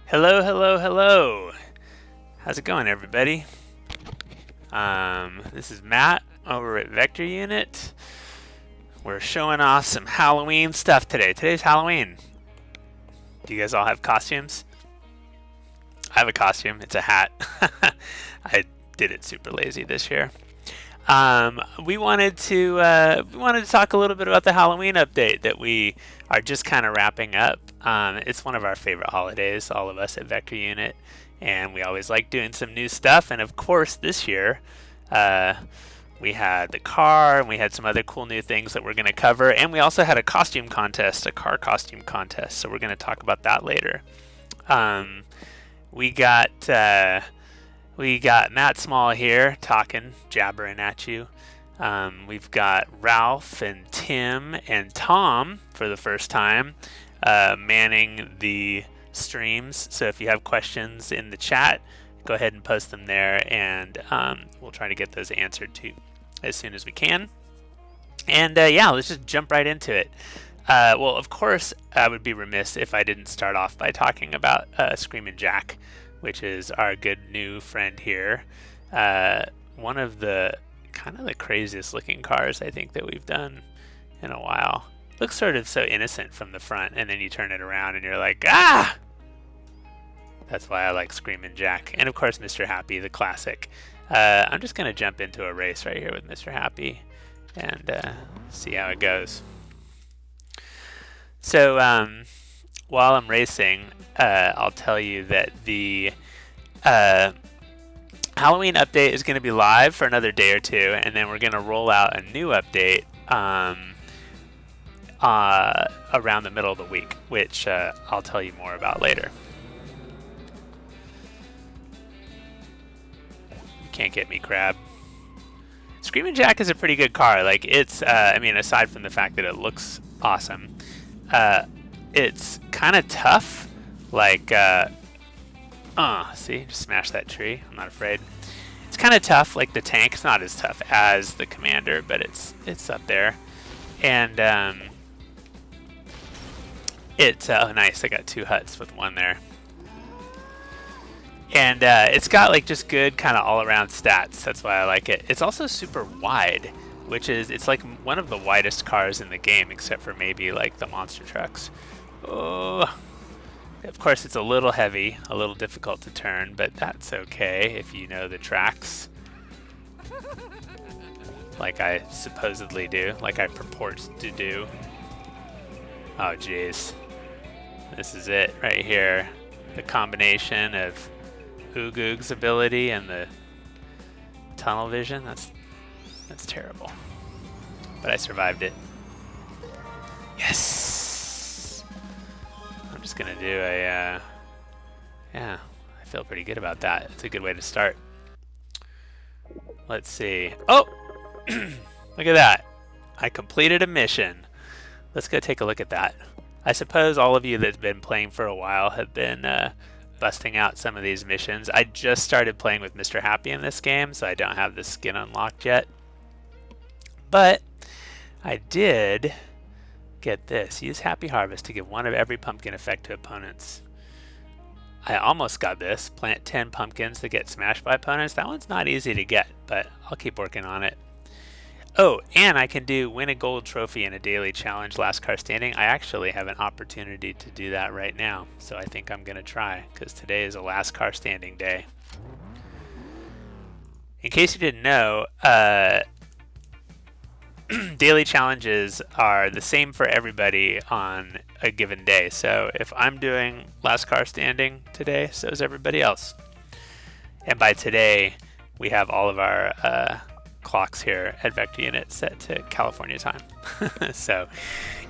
Hello, hello, hello. How's it going, everybody? This is Matt over at Vector Unit. We're showing off some Halloween stuff today. Today's Halloween. Do you guys all have costumes? I have a costume. It's a hat. I did it super lazy this year. We wanted to talk a little bit about the Halloween update that we are just kind of wrapping up. It's one of our favorite holidays, all of us at Vector Unit, and we always like doing some new stuff. And of course, this year we had the car, and we had some other cool new things that we're going to cover, and we also had a costume contest, a car costume contest. So we're going to talk about that later. We got Matt Small here talking, jabbering at you. We've got Ralph and Tim and Tom for the first time manning the streams. So if you have questions in the chat, go ahead and post them there, and we'll try to get those answered too as soon as we can. And yeah, let's just jump right into it. Well, of course, I would be remiss if I didn't start off by talking about Screamin Jack, which is our good new friend here. One of the kind of the craziest looking cars I think that we've done in a while. Looks sort of so innocent from the front, and then you turn it around and you're like, ah! That's why I like Screamin Jack. And of course, Mr. Happy, the classic. I'm just going to jump into a race right here with Mr. Happy and see how it goes. So, while I'm racing, I'll tell you that the Halloween update is going to be live for another day or two, and then we're going to roll out a new update around the middle of the week, which I'll tell you more about later. You can't get me, Crab. Screamin Jack is a pretty good car. Like, it's, I mean, aside from the fact that it looks awesome, it's kind of tough. Like, see, just smash that tree. I'm not afraid. It's kind of tough. Like the tank's not as tough as the Commander, but it's up there. And it's oh nice. I got two huts with one there. And it's got like just good kind of all-around stats. That's why I like it. It's also super wide, which is it's like one of the widest cars in the game, except for maybe like the monster trucks. Oh. Of course, it's a little heavy, a little difficult to turn, but that's okay if you know the tracks. Like I supposedly do, like I purport to do. Oh, jeez. This is it right here. The combination of Oog's ability and the tunnel vision, that's terrible. But I survived it. Yes! I'm just gonna do a, yeah, I feel pretty good about that. It's a good way to start. Let's see. Oh! Look at that. I completed a mission. Let's go take a look at that. I suppose all of you that's been playing for a while have been busting out some of these missions. I just started playing with Mr. Happy in this game, so I don't have the skin unlocked yet. But I did get this. Use Happy Harvest to give one of every pumpkin effect to opponents. I almost got this. Plant 10 pumpkins to get smashed by opponents. That one's not easy to get, but I'll keep working on it. Oh, and I can do win a gold trophy in a daily challenge, last car standing. I actually have an opportunity to do that right now, so I think I'm going to try, because today is a last car standing day. In case you didn't know, daily challenges are the same for everybody on a given day. So if I'm doing last car standing today, so is everybody else. And by today, we have all of our clocks here at Vector Unit set to California time. So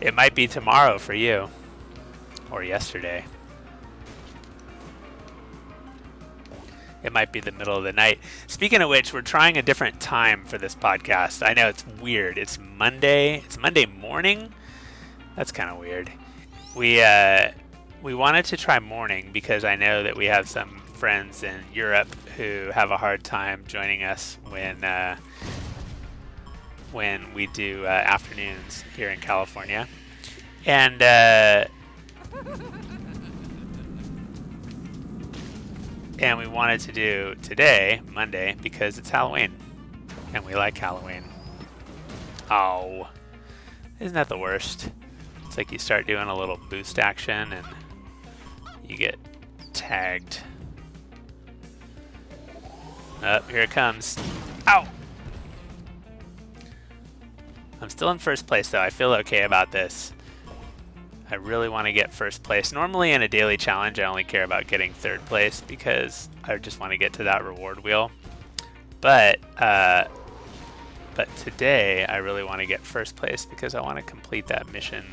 it might be tomorrow for you, or yesterday. It might be the middle of the night. Speaking of which, we're trying a different time for this podcast. I know it's weird. It's Monday. It's Monday morning. That's kind of weird. We wanted to try morning because I know that we have some friends in Europe who have a hard time joining us when we do afternoons here in California. And And we wanted to do today, Monday, because it's Halloween. And we like Halloween. Oh. Isn't that the worst? It's like you start doing a little boost action and you get tagged. Oh, here it comes. Ow! I'm still in first place though. I feel okay about this. I really want to get first place. Normally in a daily challenge, I only care about getting third place because I just want to get to that reward wheel. But today, I really want to get first place because I want to complete that mission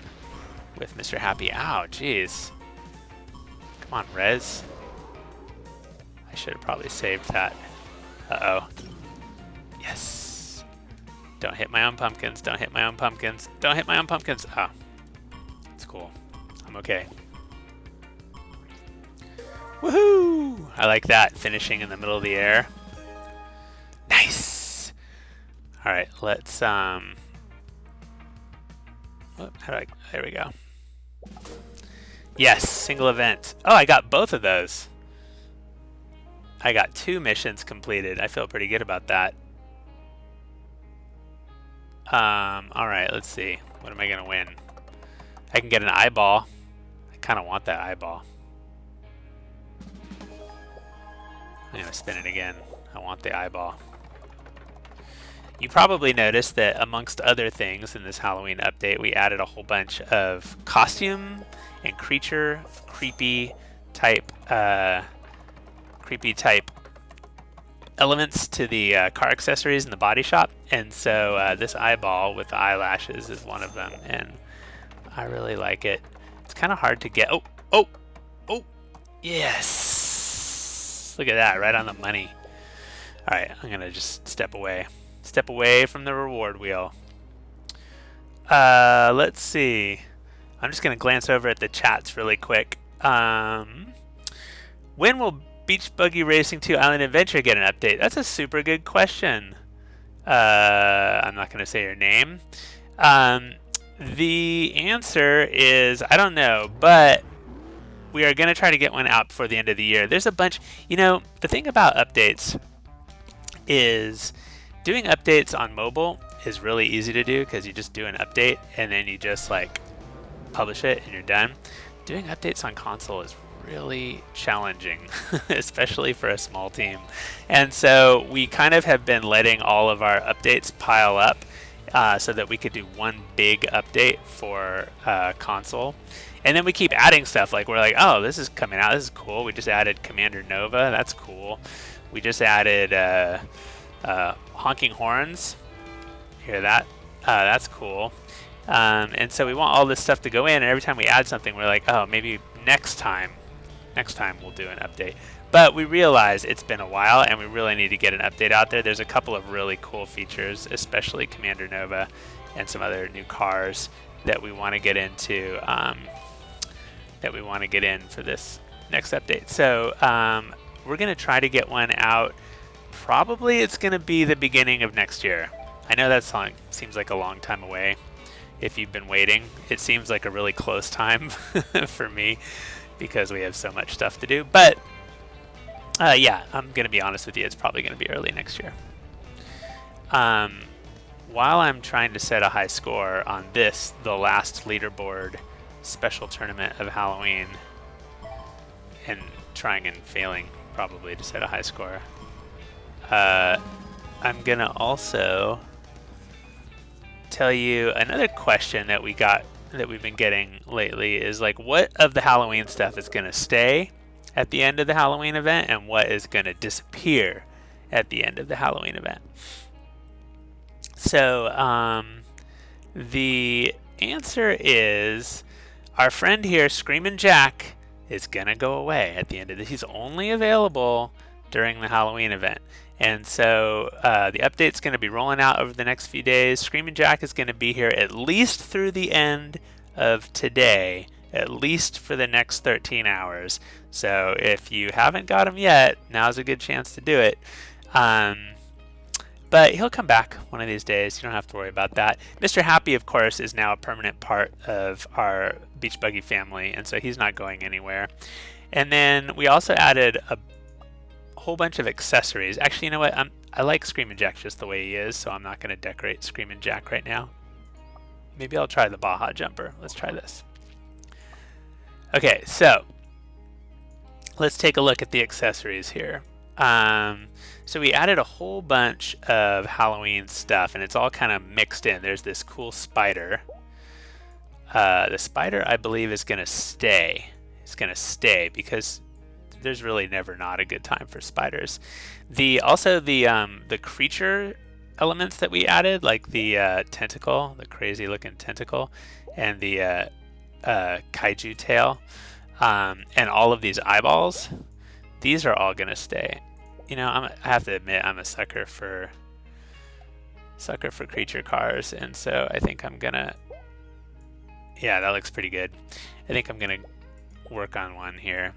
with Mr. Happy. Ow, jeez. Come on, Rez. I should have probably saved that. Uh-oh. Yes. Don't hit my own pumpkins. Don't hit my own pumpkins. Don't hit my own pumpkins. Oh. It's cool. I'm okay. Woohoo! I like that. Finishing in the middle of the air. Nice! Alright, let's, there we go. Yes, single event. Oh, I got both of those. I got 2 missions completed. I feel pretty good about that. Alright, let's see. What am I gonna win? I can get an eyeball. I kinda want that eyeball. I'm gonna spin it again. I want the eyeball. You probably noticed that amongst other things in this Halloween update, we added a whole bunch of costume and creature, creepy type elements to the car accessories in the body shop. And so this eyeball with the eyelashes is one of them, and I really like it. It's kind of hard to get. Oh, yes! Look at that, right on the money. All right, I'm gonna just step away. Step away from the reward wheel. Let's see. I'm just gonna glance over at the chats really quick. When will Beach Buggy Racing 2 Island Adventure get an update? That's a super good question. I'm not gonna say your name. The answer is I don't know, but we are gonna try to get one out before the end of the year. There's a bunch. You know, the thing about updates is doing updates on mobile is really easy to do because you just do an update and then you just like publish it and you're done. Doing updates on console is really challenging, especially for a small team. And so we kind of have been letting all of our updates pile up so that we could do one big update for console. And then we keep adding stuff, like we're like, oh, this is coming out, this is cool. We just added Commander Nova, that's cool. We just added honking horns. Hear that? That's cool. And so we want all this stuff to go in, and every time we add something, we're like, oh, maybe next time we'll do an update. But we realize it's been a while, and we really need to get an update out there. There's a couple of really cool features, especially Commander Nova and some other new cars that we want to get into, for this next update. So we're going to try to get one out. Probably it's going to be the beginning of next year. I know that seems like a long time away. If you've been waiting, it seems like a really close time for me because we have so much stuff to do. But yeah, I'm going to be honest with you, it's probably going to be early next year. While I'm trying to set a high score on this, the last leaderboard special tournament of Halloween, and trying and failing probably to set a high score, I'm going to also tell you another question that we've been getting lately is like, what of the Halloween stuff is going to stay at the end of the Halloween event and what is going to disappear at the end of the Halloween event? So the answer is our friend here, Screamin Jack, is going to go away at the end of this. He's only available during the Halloween event. And so the update's going to be rolling out over the next few days. Screamin Jack is going to be here at least through the end of today, at least for the next 13 hours. So if you haven't got him yet, now's a good chance to do it. But he'll come back one of these days. You don't have to worry about that. Mr. Happy, of course, is now a permanent part of our Beach Buggy family, and so he's not going anywhere. And then we also added a whole bunch of accessories. Actually, you know what? I like Screamin Jack just the way he is, so I'm not going to decorate Screamin Jack right now. Maybe I'll try the Baja jumper. Let's try this. Okay, so let's take a look at the accessories here. So we added a whole bunch of Halloween stuff, and it's all kind of mixed in. There's this cool spider. The spider, I believe, is going to stay. It's going to stay because there's really never not a good time for spiders. Also the creature elements that we added, like the tentacle, the crazy looking tentacle, and the kaiju tail, and all of these eyeballs, these are all gonna stay. You know, I have to admit, I'm a sucker for creature cars, and so I think I'm gonna, yeah, that looks pretty good. I think I'm gonna work on one here.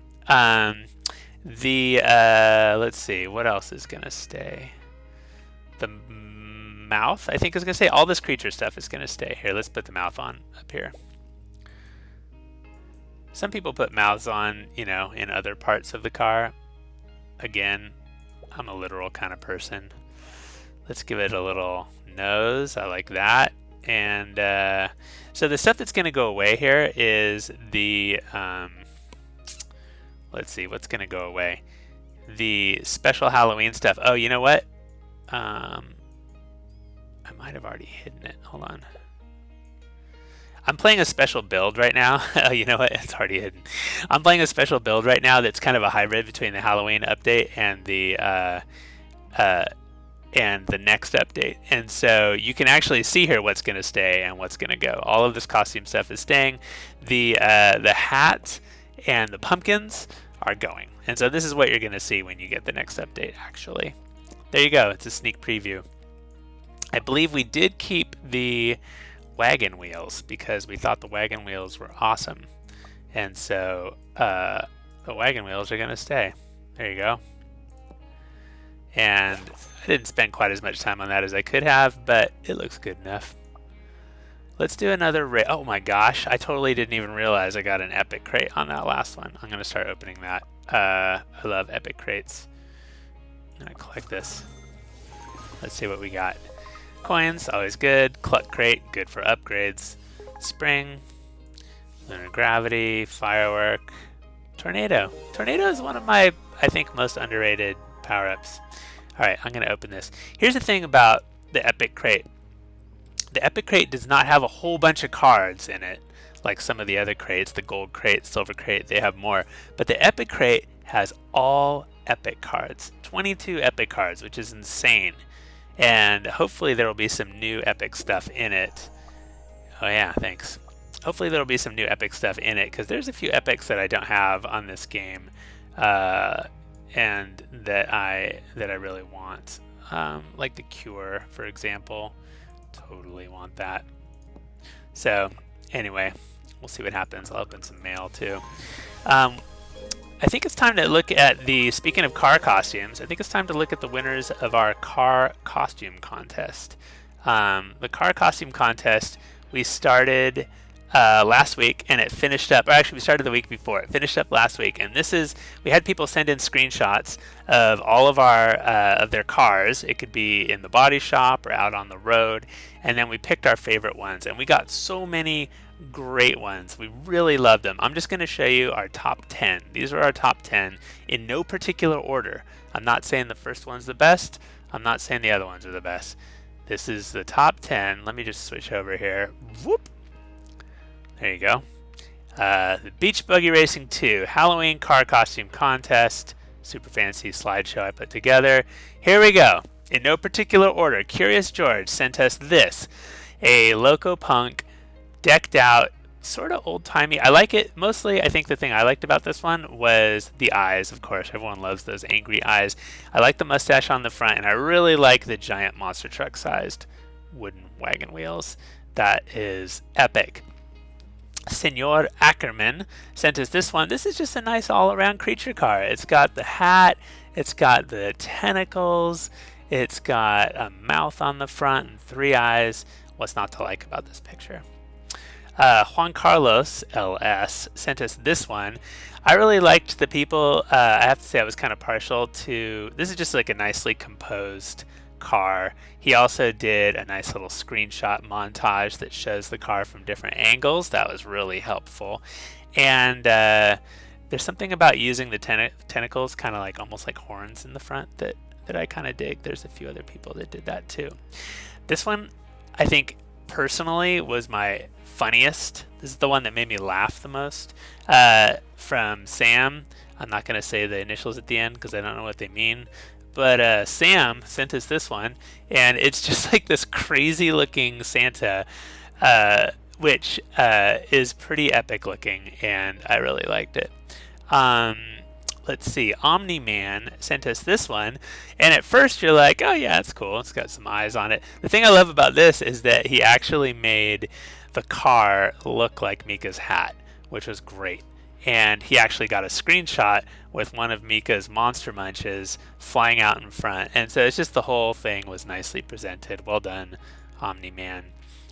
Let's see, what else is gonna stay? The mouth, I think, is gonna stay. All this creature stuff is gonna stay. Here, let's put the mouth on up here. Some people put mouths on, you know, in other parts of the car. Again, I'm a literal kind of person. Let's give it a little nose. I like that. And so the stuff that's gonna go away here is the let's see, what's gonna go away? The special Halloween stuff. Oh, you know what? I might have already hidden it. Hold on. I'm playing a special build right now. Oh, you know what? It's already hidden. I'm playing a special build right now that's kind of a hybrid between the Halloween update and the next update. And so you can actually see here what's going to stay and what's going to go. All of this costume stuff is staying. The hat and the pumpkins are going. And so this is what you're going to see when you get the next update, actually. There you go. It's a sneak preview. I believe we did keep the wagon wheels because we thought the wagon wheels were awesome. And so the wagon wheels are going to stay. There you go. And I didn't spend quite as much time on that as I could have, but it looks good enough. Let's do another oh my gosh, I totally didn't even realize I got an epic crate on that last one. I'm going to start opening that. I love epic crates. I'm going to collect this. Let's see what we got. Coins, always good. Cluck crate, good for upgrades. Spring, lunar gravity, firework, tornado. Tornado is one of my, I think, most underrated power-ups. All right, I'm going to open this. Here's the thing about the epic crate. The epic crate does not have a whole bunch of cards in it, like some of the other crates, the gold crate, silver crate, they have more. But the epic crate has all epic cards, 22 epic cards, which is insane. And hopefully there will be some new epic stuff in it. Oh yeah, thanks. Hopefully there will be some new epic stuff in it, because there's a few epics that I don't have on this game, and that I really want. Like the Cure, for example. Totally want that. So anyway, we'll see what happens. I'll open some mail too. I think it's time to look at speaking of car costumes, I think it's time to look at the winners of our car costume contest. The car costume contest, we started last week, and it finished up, or actually we started the week before. It finished up last week, and we had people send in screenshots of all of of their cars. It could be in the body shop or out on the road, and then we picked our favorite ones, and we got so many great ones. We really loved them. I'm just going to show you our top 10. These are our top 10 in no particular order. I'm not saying the first one's the best. I'm not saying the other ones are the best. This is the top 10. Let me just switch over here. Whoop. There you go. The Beach Buggy Racing 2 Halloween Car Costume Contest. Super fancy slideshow I put together. Here we go. In no particular order, Curious George sent us this. A Loco Punk decked out, sort of old-timey. I like it. Mostly, I think the thing I liked about this one was the eyes, of course. Everyone loves those angry eyes. I like the mustache on the front, and I really like the giant monster truck-sized wooden wagon wheels. That is epic. Senor Ackerman sent us this one. This is just a nice all-around creature car. It's got the hat, it's got the tentacles, it's got a mouth on the front and 3 eyes. What's not to like about this picture? Juan Carlos LS sent us this one. I really liked the people. I have to say I was kind of partial to, this is just like a nicely composed car. He also did a nice little screenshot montage that shows the car from different angles. That was really helpful. And there's something about using the tentacles, kind of like almost like horns in the front, that I kind of dig. There's a few other people that did that too. This one, I think personally, was my funniest. This is the one that made me laugh the most. From Sam. I'm not going to say the initials at the end because I don't know what they mean. But Sam sent us this one, and it's just like this crazy looking Santa, which is pretty epic looking, and I really liked it. Let's see, Omni-Man sent us this one, and at first you're like, oh yeah, it's cool, it's got some eyes on it. The thing I love about this is that he actually made the car look like Mika's hat, which was great. And he actually got a screenshot with one of Mika's Monster Munches flying out in front. And so it's just the whole thing was nicely presented. Well done, Omni-Man.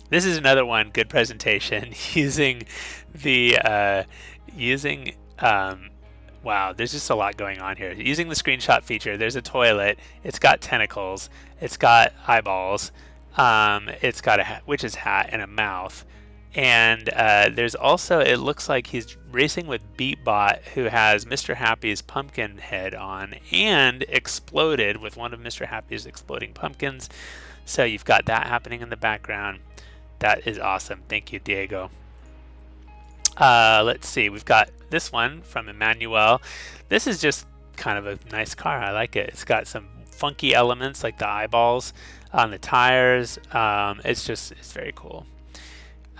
This is another one, good presentation, using the, wow, there's just a lot going on here. Using the screenshot feature, there's a toilet, it's got tentacles, it's got eyeballs, it's got a witch's hat and a mouth. And there's also, it looks like he's racing with Beatbot, who has Mr. Happy's pumpkin head on and exploded with one of Mr. Happy's exploding pumpkins. So you've got that happening in the background. That is awesome. Thank you, Diego. Let's see. We've got this one from Emmanuel. This is just kind of a nice car. I like it. It's got some funky elements like the eyeballs on the tires. It's very cool.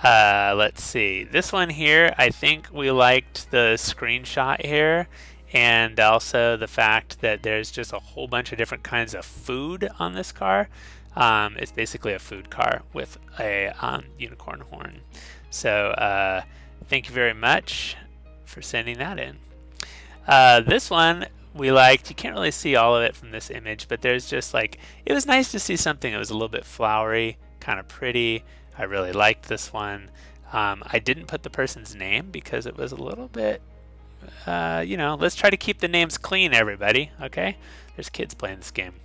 Let's see, this one here, I think we liked the screenshot here, and also the fact that there's just a whole bunch of different kinds of food on this car. It's basically a food car with a unicorn horn. So thank you very much for sending that in. This one we liked. You can't really see all of it from this image, but there's just like, it was nice to see something that was a little bit flowery, kind of pretty. I really liked this one. I didn't put the person's name because it was a little bit, let's try to keep the names clean, everybody, okay? There's kids playing this game.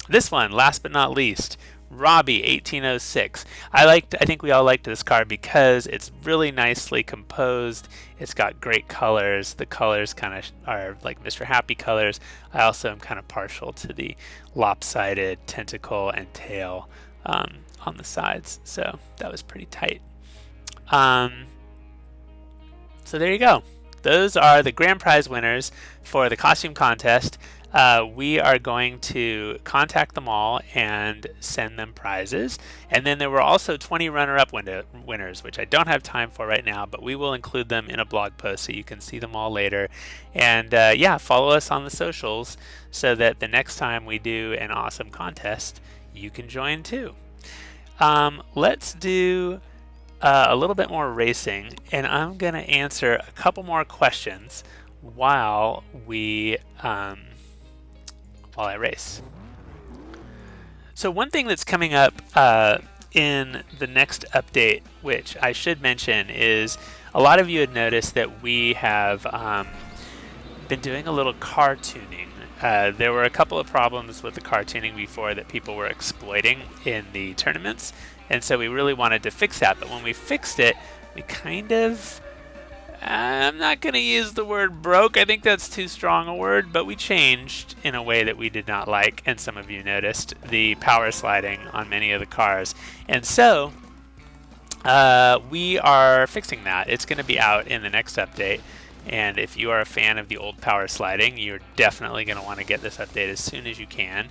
This one, last but not least, Robbie 1806. I think we all liked this car because it's really nicely composed. It's got great colors. The colors kind of are like Mr. Happy colors. I also am kind of partial to the lopsided tentacle and tail on the sides, so that was pretty tight. So there you go. Those are the grand prize winners for the costume contest. We are going to contact them all and send them prizes. And then there were also 20 runner-up winners, which I don't have time for right now, but we will include them in a blog post so you can see them all later. And yeah, follow us on the socials so that the next time we do an awesome contest, you can join too. Let's do a little bit more racing, and I'm going to answer a couple more questions while I race. So one thing that's coming up in the next update, which I should mention, is a lot of you had noticed that we have been doing a little car tuning. There were a couple of problems with the car tuning before that people were exploiting in the tournaments, and so we really wanted to fix that. But when we fixed it, we kind of, I'm not going to use the word broke, I think that's too strong a word, but we changed in a way that we did not like, and some of you noticed, the power sliding on many of the cars. And so we are fixing that. It's going to be out in the next update. And if you are a fan of the old power sliding, you're definitely going to want to get this update as soon as you can.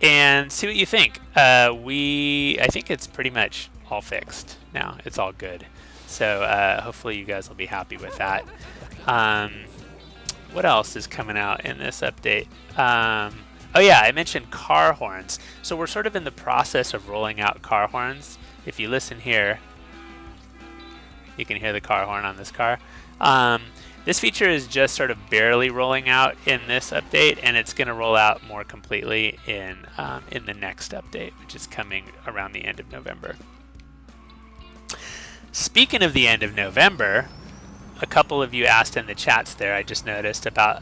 And see what you think. I think it's pretty much all fixed now. It's all good. So hopefully you guys will be happy with that. What else is coming out in this update? Oh yeah, I mentioned car horns. So we're sort of in the process of rolling out car horns. If you listen here, you can hear the car horn on this car. This feature is just sort of barely rolling out in this update, and it's going to roll out more completely in the next update, which is coming around the end of November. Speaking of the end of November, a couple of you asked in the chats there, I just noticed, about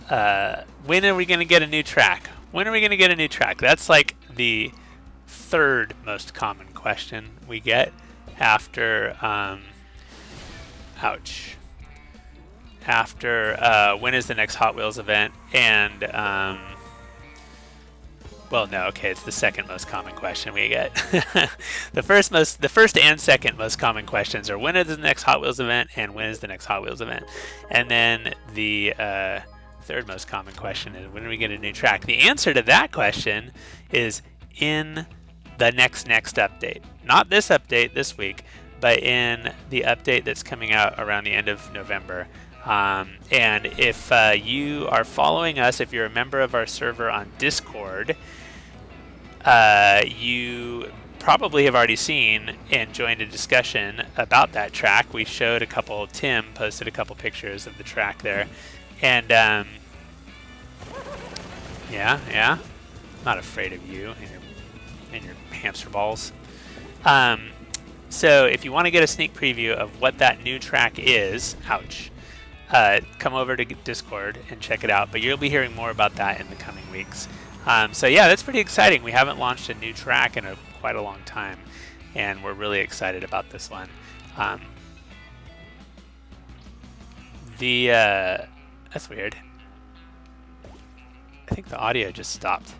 when are we going to get a new track? When are we going to get a new track? That's like the third most common question we get after, after when is the next Hot Wheels event, and well, no, okay, it's the second most common question we get. The first and second most common questions are when is the next Hot Wheels event and when is the next Hot Wheels event, and then the third most common question is when do we get a new track? The answer to that question is in the next update, not this update this week, but in the update that's coming out around the end of November. And if you are following us, if you're a member of our server on Discord, you probably have already seen and joined a discussion about that track. We showed a couple, Tim posted a couple pictures of the track there, and yeah, not afraid of you and your hamster balls. So if you want to get a sneak preview of what that new track is, come over to Discord and check it out, but you'll be hearing more about that in the coming weeks. So yeah, that's pretty exciting. We haven't launched a new track in quite a long time, and we're really excited about this one. That's weird. I think the audio just stopped.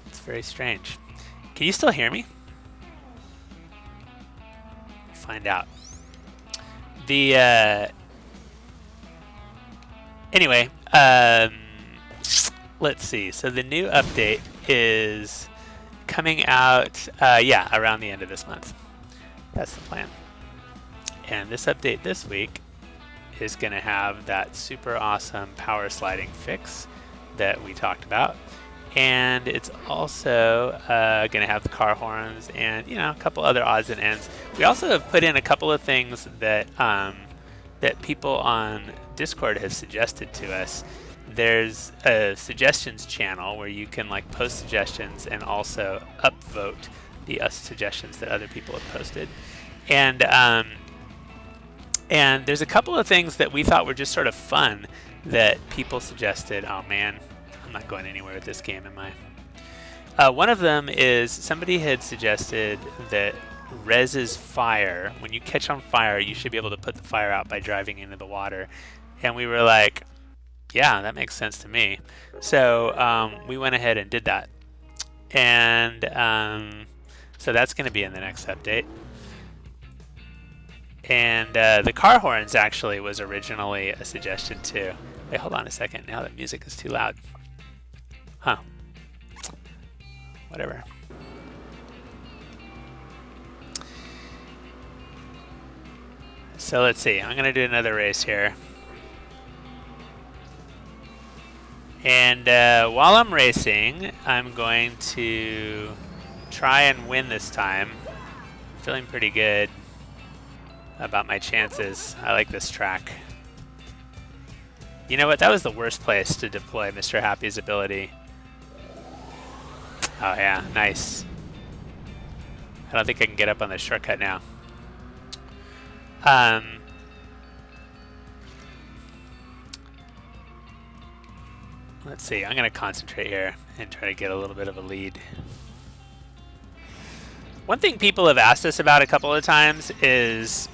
It's very strange. Can you still hear me? Find out. Anyway, let's see. So the new update is coming out, around the end of this month. That's the plan. And this update this week is going to have that super awesome power sliding fix that we talked about. And it's also going to have the car horns and, a couple other odds and ends. We also have put in a couple of things that that people on Discord have suggested to us. There's a suggestions channel where you can post suggestions and also upvote the suggestions that other people have posted. And there's a couple of things that we thought were just sort of fun that people suggested. Oh man, I'm not going anywhere with this game, am I? One of them is somebody had suggested that Rez's fire, when you catch on fire, you should be able to put the fire out by driving into the water. And we were like, yeah, that makes sense to me. So we went ahead and did that. And so that's going to be in the next update. And the car horns actually was originally a suggestion too. Wait, hold on a second. Now the music is too loud. Huh. Whatever. So let's see. I'm going to do another race here. And while I'm racing, I'm going to try and win this time. I'm feeling pretty good about my chances. I like this track. You know what? That was the worst place to deploy Mr. Happy's ability. Oh yeah, nice. I don't think I can get up on this shortcut now. Let's see. I'm going to concentrate here and try to get a little bit of a lead. One thing people have asked us about a couple of times is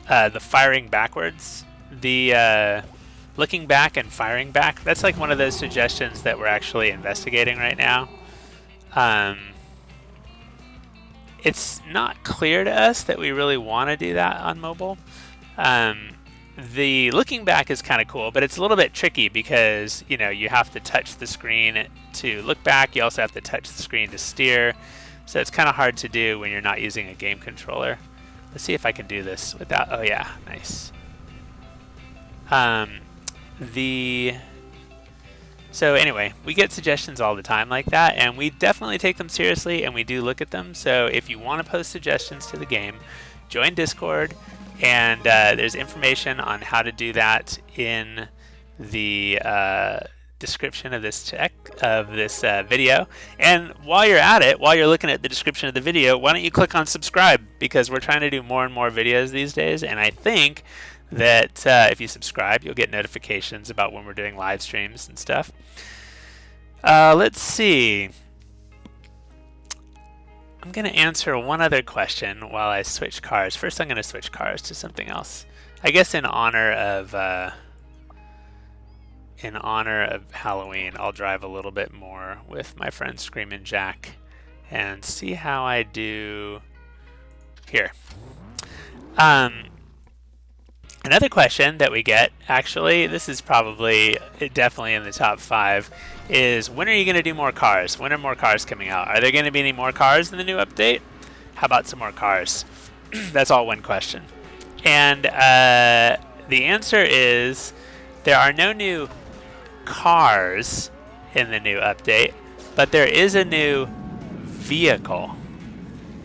the firing backwards. The looking back and firing back. That's like one of those suggestions that we're actually investigating right now. It's not clear to us that we really want to do that on mobile. The looking back is kind of cool, but it's a little bit tricky because, you have to touch the screen to look back. You also have to touch the screen to steer. So it's kind of hard to do when you're not using a game controller. Let's see if I can do this without... Oh yeah, nice. So anyway, we get suggestions all the time like that, and we definitely take them seriously, and we do look at them. So if you want to post suggestions to the game, join Discord, and there's information on how to do that in the description of this video. And while you're at it, while you're looking at the description of the video, why don't you click on subscribe, because we're trying to do more and more videos these days, and I think that if you subscribe, you'll get notifications about when we're doing live streams and stuff. Let's see. I'm going to answer one other question while I switch cars. First, I'm going to switch cars to something else. I guess in honor of Halloween, I'll drive a little bit more with my friend Screamin Jack and see how I do here. Another question that we get, actually, this is probably definitely in the top 5, is when are you going to do more cars? When are more cars coming out? Are there going to be any more cars in the new update? How about some more cars? That's all one question. And the answer is there are no new cars in the new update, but there is a new vehicle,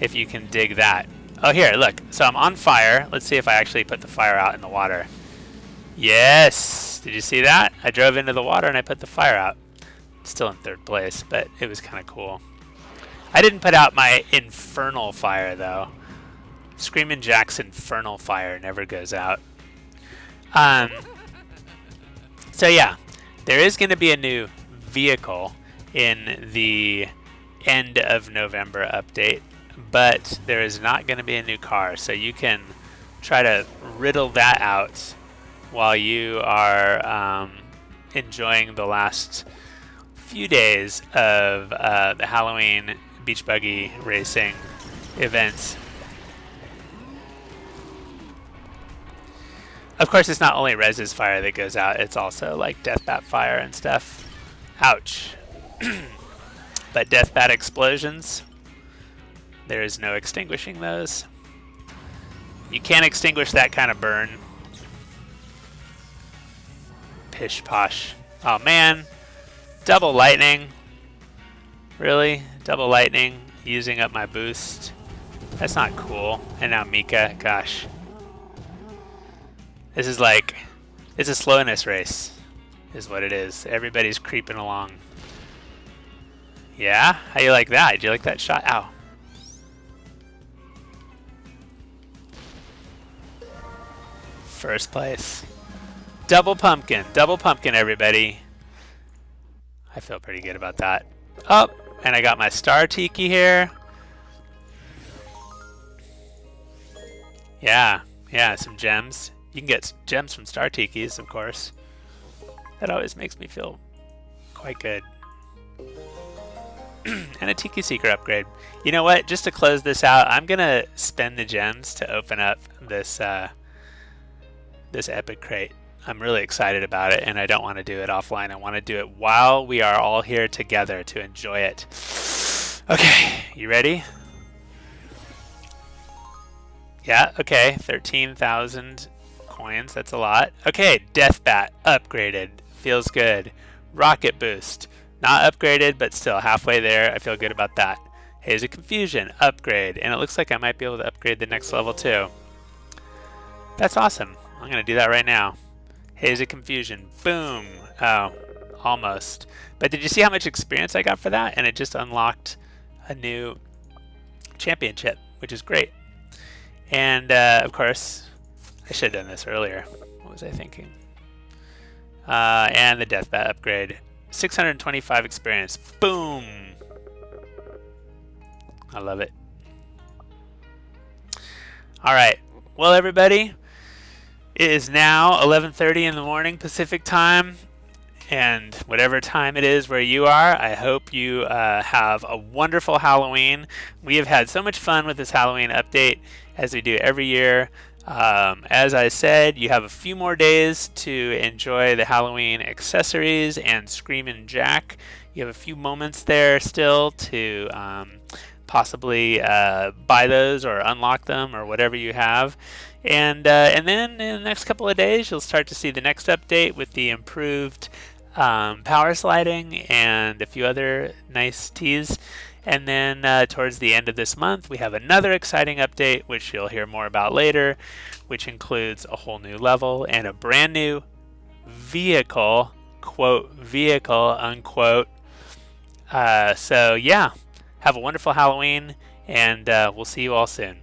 if you can dig that. Oh, here, look. So I'm on fire. Let's see if I actually put the fire out in the water. Yes! Did you see that? I drove into the water and I put the fire out. Still in 3rd place, but it was kind of cool. I didn't put out my infernal fire, though. Screamin Jack's infernal fire never goes out. So yeah, there is going to be a new vehicle in the end of November update, but there is not going to be a new car, so you can try to riddle that out while you are enjoying the last few days of the Halloween beach buggy racing events. Of course, it's not only Rez's fire that goes out, it's also like Death Bat fire and stuff. Ouch. But Death Bat explosions, there is no extinguishing those. You can't extinguish that kind of burn. Pish posh. Oh man. Double lightning. Really? Double lightning using up my boost. That's not cool. And now Mika, gosh. This is like, it's a slowness race, is what it is. Everybody's creeping along. Yeah? How you like that? Did you like that shot? Ow. First place. Double pumpkin, everybody. I feel pretty good about that. Oh, and I got my star tiki here. Yeah, some gems. You can get gems from star tikis, of course. That always makes me feel quite good. And a Tiki Seeker upgrade. You know what? Just to close this out, I'm gonna spend the gems to open up this this epic crate. I'm really excited about it, and I don't want to do it offline. I want to do it while we are all here together to enjoy it. Okay, you ready? Yeah, okay, 13,000 coins, that's a lot. Okay, Death Bat, upgraded, feels good. Rocket Boost, not upgraded, but still halfway there, I feel good about that. Haze of Confusion, upgrade, and it looks like I might be able to upgrade the next level too. That's awesome, I'm gonna do that right now. Haze of Confusion, boom, oh, almost. But did you see how much experience I got for that? And it just unlocked a new championship, which is great. And of course, I should have done this earlier. What was I thinking? And the Death Bat upgrade. 625 experience. Boom! I love it. Alright. Well, everybody, it is now 11:30 in the morning Pacific time. And whatever time it is where you are, I hope you have a wonderful Halloween. We have had so much fun with this Halloween update, as we do every year. As I said, you have a few more days to enjoy the Halloween accessories and Screamin Jack. You have a few moments there still to possibly buy those or unlock them or whatever you have. And then in the next couple of days, you'll start to see the next update with the improved power sliding and a few other nice teas. And then towards the end of this month, we have another exciting update, which you'll hear more about later, which includes a whole new level and a brand new vehicle quote vehicle unquote. So yeah, have a wonderful Halloween, and we'll see you all soon.